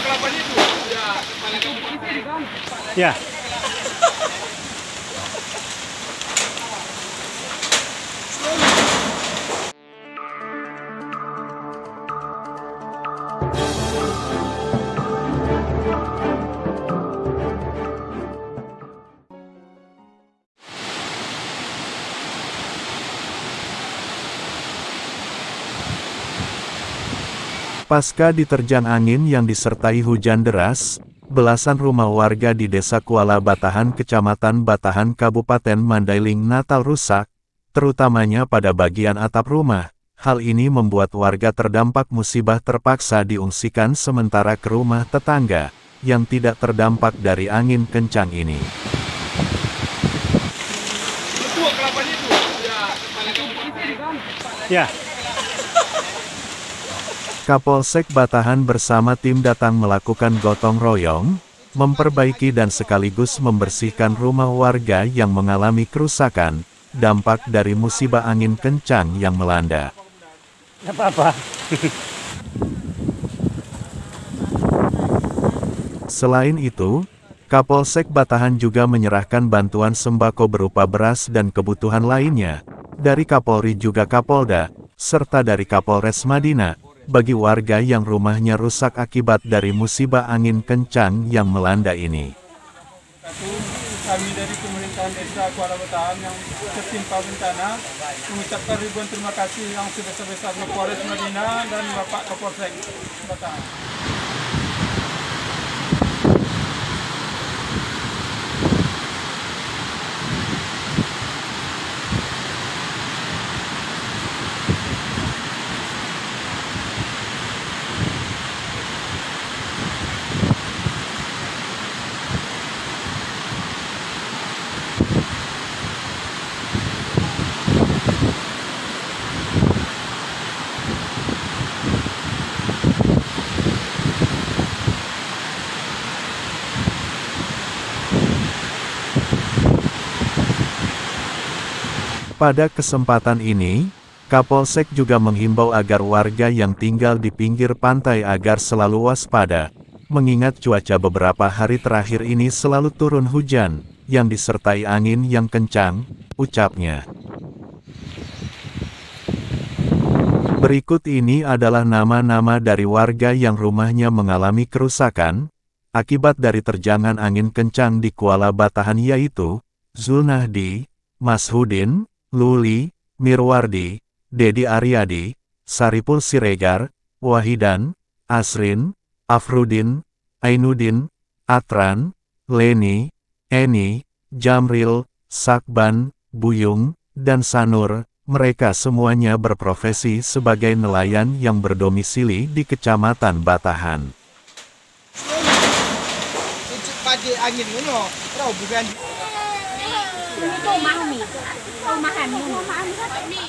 kelapanya itu. Ya. Pasca diterjang angin yang disertai hujan deras, belasan rumah warga di Desa Kuala Batahan, Kecamatan Batahan, Kabupaten Mandailing, Natal rusak, terutamanya pada bagian atap rumah. Hal ini membuat warga terdampak musibah terpaksa diungsikan sementara ke rumah tetangga, yang tidak terdampak dari angin kencang ini. Itu kelapanya itu. Ya. Kapolsek Batahan bersama tim datang melakukan gotong royong, memperbaiki dan sekaligus membersihkan rumah warga yang mengalami kerusakan, dampak dari musibah angin kencang yang melanda. Nggak apa-apa. Selain itu, Kapolsek Batahan juga menyerahkan bantuan sembako berupa beras dan kebutuhan lainnya, dari Kapolri juga Kapolda, serta dari Kapolres Madinah, bagi warga yang rumahnya rusak akibat dari musibah angin kencang yang melanda ini. Kami dari pemerintahan Desa Kuala Batahan yang tertimpa bencana mengucapkan ribuan terima kasih yang sebesar-besarnya Polres Madinah dan Bapak Kapolsek Batahan. Pada kesempatan ini, Kapolsek juga menghimbau agar warga yang tinggal di pinggir pantai agar selalu waspada, mengingat cuaca beberapa hari terakhir ini selalu turun hujan, yang disertai angin yang kencang, ucapnya. Berikut ini adalah nama-nama dari warga yang rumahnya mengalami kerusakan, akibat dari terjangan angin kencang di Kuala Batahan, yaitu Zulnahdi, Mashudin, Luli, Mirwardi, Dedi Aryadi, Saripul Siregar, Wahidan, Asrin, Afrudin, Ainudin, Atran, Leni, Eni, Jamril, Sakban, Buyung, dan Sanur. Mereka semuanya berprofesi sebagai nelayan yang berdomisili di Kecamatan Batahan. Angin ini, bukan. Rumah ni. Rumah ni.